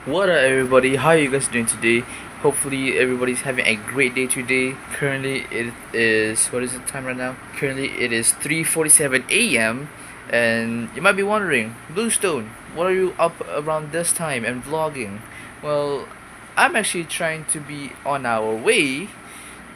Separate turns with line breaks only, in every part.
What up, everybody? How are you guys doing today? Hopefully, everybody's having a great day today. Currently, it is what is the time right now? Currently, it is 3:47 a.m. And you might be wondering, Bluestone, what are you up around this time and vlogging? Well, I'm actually trying to be on our way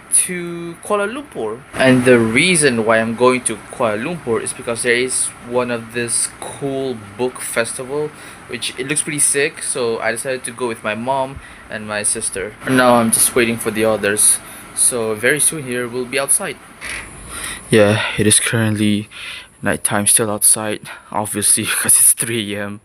to Kuala Lumpur. And the reason why I'm going to Kuala Lumpur is because there is one of this cool book festival, which it looks pretty sick. So I decided to go with my mom and my sister. Now I'm just waiting for the others. So very soon here we'll be outside. Yeah, it is currently nighttime still outside, obviously because it's 3 a.m.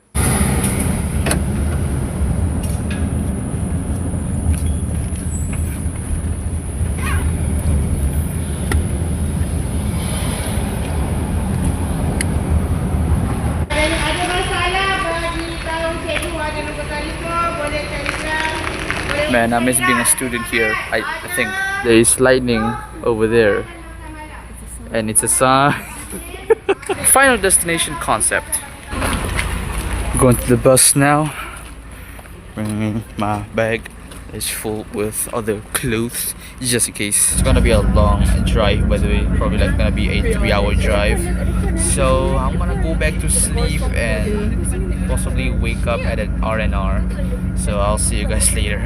Ada masalah bagi tahun cikgu ada nombor telefon, boleh telegram, boleh
Man, I miss being a student here. I think there is lightning over there, and it's a sign. Final destination concept. Going to the bus now. Bringing my bag is full with other clothes just in case. It's gonna be a long drive, by the way. Probably like gonna be a 3-hour drive. So I'm gonna go back to sleep and possibly wake up at an R&R. So I'll see you guys later.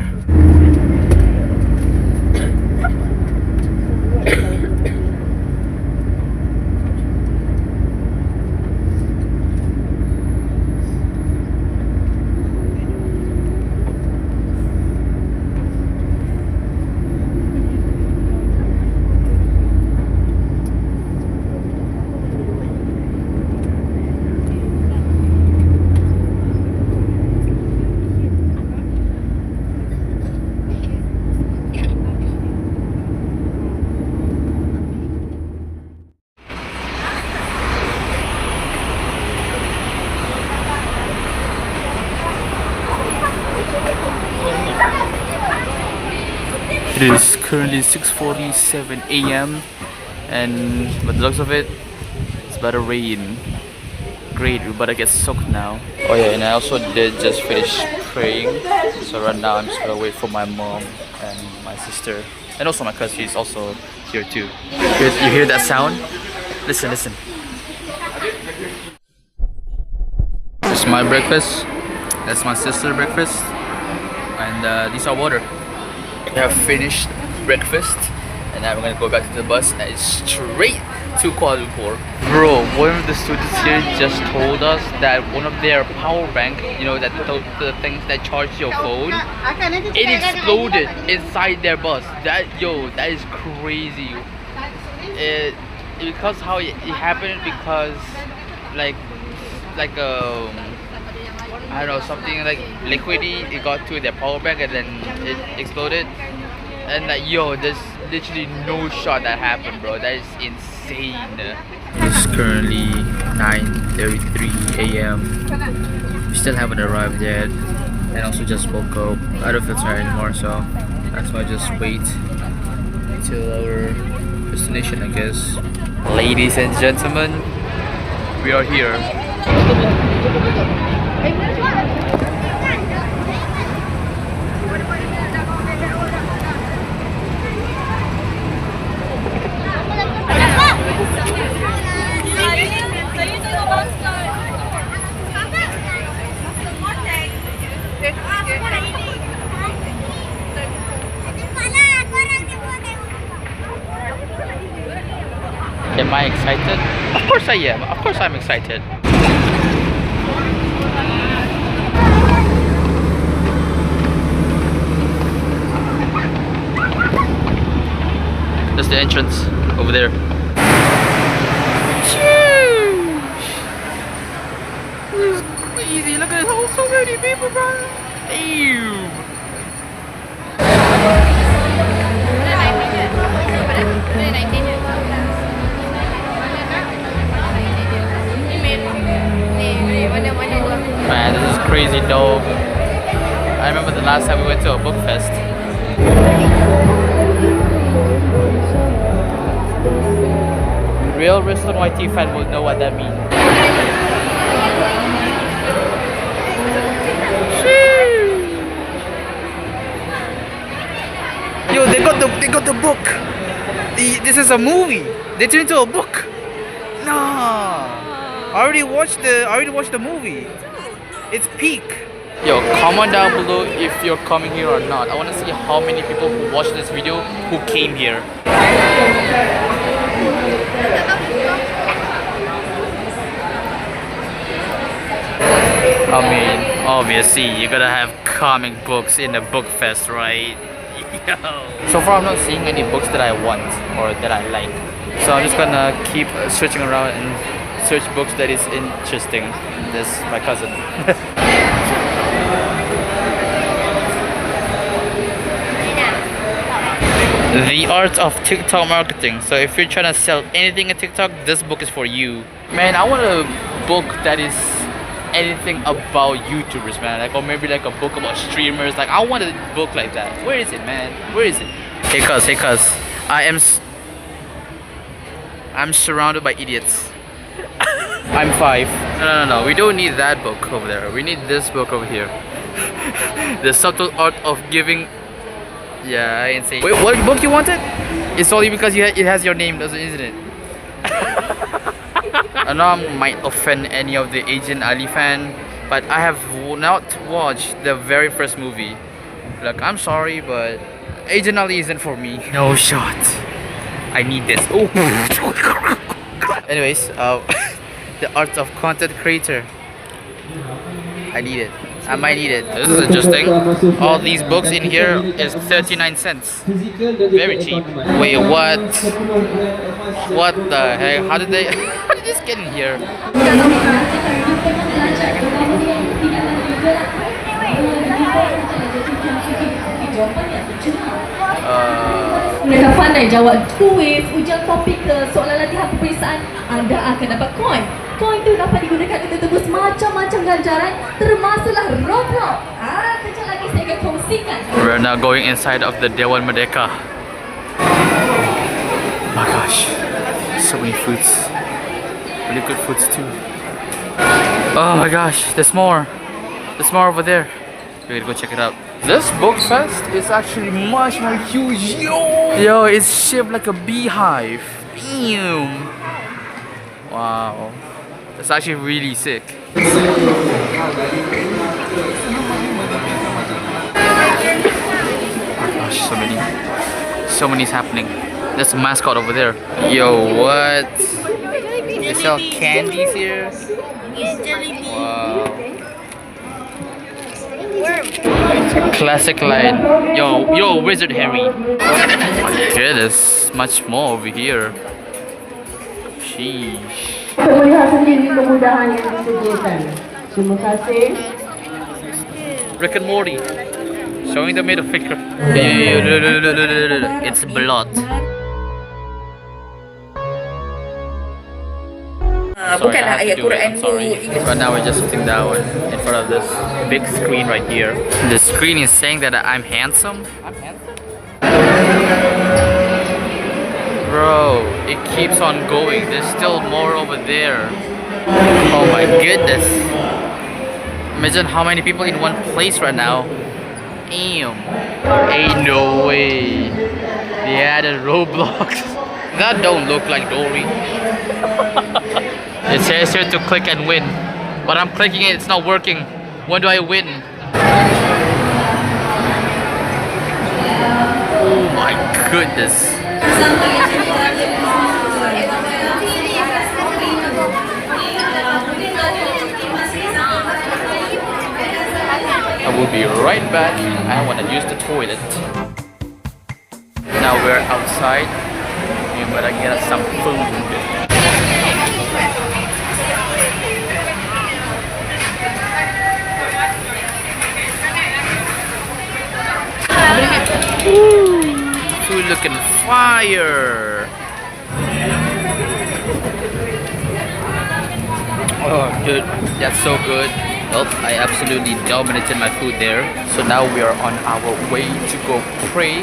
It is currently 6:47 a.m. and by the looks of it, it's about to rain. Great, we're about to get soaked now. Oh yeah, and I also did just finish praying. So right now I'm just gonna wait for my mom and my sister. And also my cousin, she's also here too. You hear that sound? Listen, listen. This is my breakfast. That's my sister's breakfast. And these are water. We have finished breakfast and now we're gonna go back to the bus and straight to Kuala Lumpur. Bro, one of the students here just told us that one of their power bank, you know, that the things that charge your phone, it exploded inside their bus. That is crazy. Because how it happened, because like I don't know, something like liquidy, it got to their power bank and then it exploded. And like, there's literally no shot that happened, bro. That is insane. It's currently 9:33 a.m. We still haven't arrived yet, and also just woke up. I don't feel tired anymore, so that's why I just wait until our destination, I guess. Ladies and gentlemen, we are here. Am I excited? Of course I am. Of course I'm excited. That's the entrance over there. This is crazy. Look at this. So many people, bro. Damn. Man, this is crazy dope. I remember the last time we went to a book fest. Real Wrestling YT fan will know what that means. out the book. This is a movie. They turned into a book. No. I already watched the movie. It's peak. Yo, comment down below if you're coming here or not. I want to see how many people who watched this video who came here. I mean, obviously, you gotta have comic books in the book fest, right? Yo. So far, I'm not seeing any books that I want or that I like. So I'm just gonna keep searching around and search books that is interesting. This is my cousin. The art of TikTok marketing. So if you're trying to sell anything in TikTok, this book is for you. Man, I want a book that is anything about YouTubers, man. Like, or maybe like a book about streamers. Like, I want a book like that. Where is it, man? Where is it? Hey cuz, I'm surrounded by idiots. I'm 5. No. We don't need that book over there. We need this book over here. The subtle art of giving. Yeah, I ain't saying. Wait, what book you wanted? It's only because it has your name, doesn't, isn't it? I know I might offend any of the Agent Ali fan, but I have not watched the very first movie. Like, I'm sorry, but Agent Ali isn't for me. No shot. I need this. Oh. Anyways, the art of content creator. I need it. I might need it. This is interesting. All these books in here is 39 cents. Very cheap. Wait, what? What the heck? How did this get in here?
Mereka pandai jawab kuis, ujian topik ke soalan latihan peperiksaan, anda akan dapat koin. Koin itu dapat digunakan untuk tebus macam-macam ganjaran, termasuklah Roblox. Kejap lagi saya akan kongsikan.
We're now going inside of the Dewan Merdeka. Oh my gosh, so many foods. Really good foods too. Oh my gosh, there's more. There's more over there. We're gonna go check it out. This book fest is actually much more huge. Yo, it's shaped like a beehive. Damn. Wow. That's actually really sick. Oh gosh, so many is happening. There's a mascot over there. Yo, what? They sell candies here? Wow. Classic line. Yo, Wizard Harry. Okay, there's much more over here. Sheesh.
Melihat sendiri kemudahan yang disediakan. Terima kasih.
Rick and Morty. Showing the middle finger. It's blood.
Bukanlah ayat Quran tu.
So now we're just sitting down in front of this big screen right here. The screen is saying that I'm handsome. I'm handsome? Bro, it keeps on going. There's still more over there. Oh my goodness. Imagine how many people in one place right now. Damn. Ain't no way. They added Roblox. That don't look like Dory. It says here to click and win, but I'm clicking it, it's not working. When do I win? Oh my goodness. I will be right back. I want to use the toilet. Now we're outside. We better get us some food. Food looking fire. Oh, dude, that's so good. Well, I absolutely dominated my food there. So now we are on our way to go pray,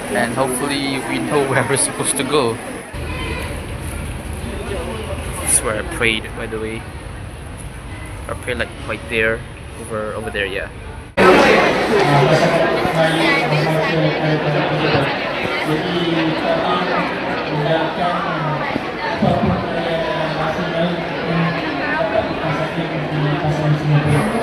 and hopefully we know where we're supposed to go. This is where I prayed, by the way. I prayed like right there, over there, yeah.
Jadi kami menggunakan apapun yang masih baik yang dapat dirasakan di pasar Singapura.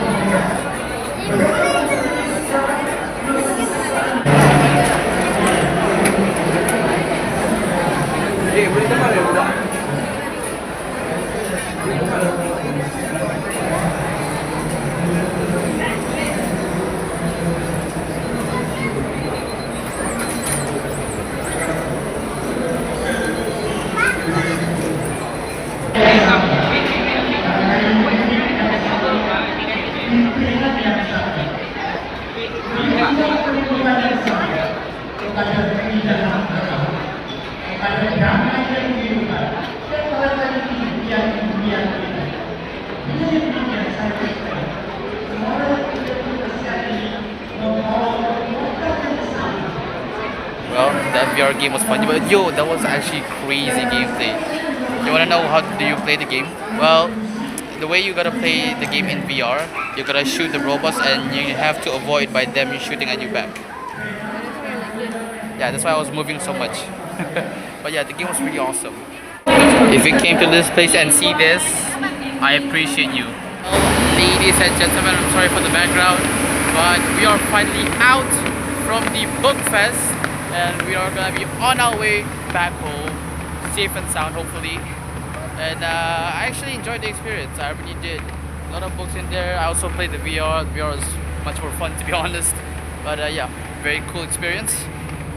Well, that VR game was funny, but yo, that was actually crazy gameplay. You wanna know how do you play the game? Well, the way you gotta play the game in VR, you gotta shoot the robots and you have to avoid by them shooting at you back. Yeah, that's why I was moving so much. But yeah, the game was pretty awesome. If you came to this place and see this, I appreciate you. Ladies and gentlemen, I'm sorry for the background, but we are finally out from the book fest and we are gonna be on our way back home, safe and sound hopefully. And I actually enjoyed the experience, I really did. A lot of books in there. I also played the VR. The VR was much more fun to be honest. But yeah, very cool experience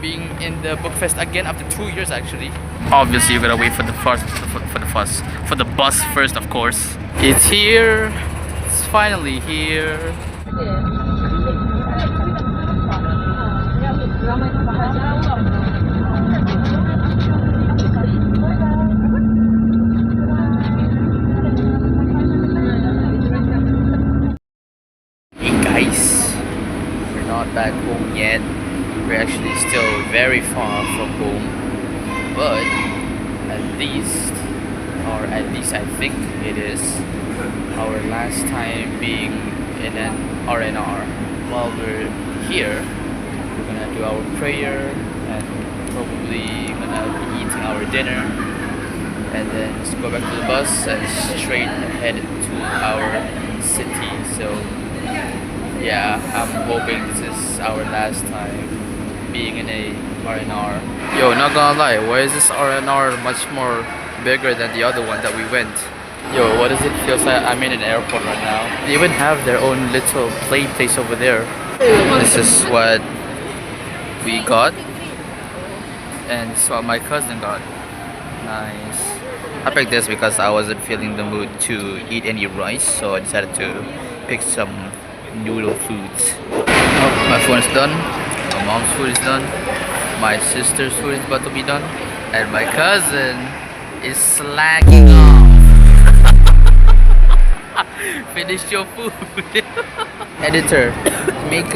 being in the book fest again after 2 years actually. Obviously you gotta wait for the for the bus first, of course. It's here. It's finally here. Hey guys, we're not back home yet. We're actually still very far from home, but at least I think it is our last time being in an R&R. While we're here, we're gonna do our prayer and probably gonna be eating our dinner and then just go back to the bus and straight ahead to our city. So yeah, I'm hoping this is our last time being in a R&R. Yo, not gonna lie, why is this R&R much more bigger than the other one that we went? Yo, what does it feel like? I'm in an airport right now. They even have their own little play place over there. This is what we got, and this is what my cousin got. Nice. I picked this because I wasn't feeling the mood to eat any rice, so I decided to pick some noodle foods. Oh, my phone is done. My mom's food is done. My sister's food is about to be done. And my cousin is slacking off. Finish your food. Editor, make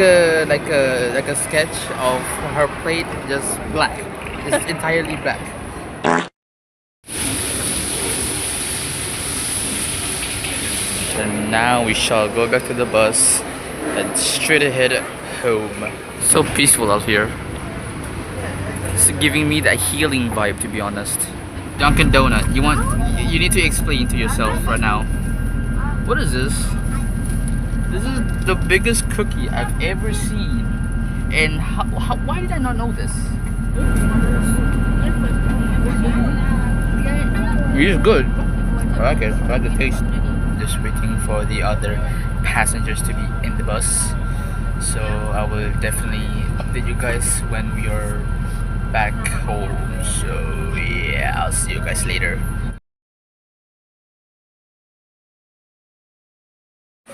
like a sketch of her plate just black. It's entirely black. And now we shall go back to the bus and straight ahead home. So peaceful out here. It's giving me that healing vibe, to be honest. Dunkin' Donut. You need to explain to yourself right now. What is this? This is the biggest cookie I've ever seen. And why did I not know this? It's good. I like it. I like the taste. Just waiting for the other passengers to be in the bus. So I will definitely update you guys when we are back home. So yeah, I'll see you guys later.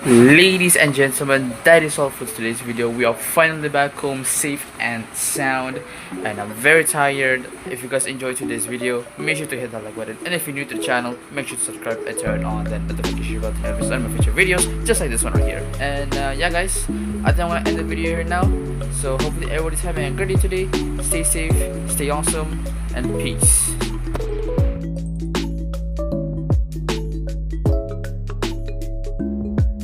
Ladies and gentlemen, that is all for today's video. We are finally back home safe and sound, and I'm very tired. If you guys enjoyed today's video, make sure to hit that like button, and if you're new to the channel, make sure to subscribe and turn on that notification bell to never miss any of my future videos just like this one right here. And yeah guys, I think I'm gonna end the video here now. So hopefully everybody's having a great day today. Stay safe, stay awesome, and peace.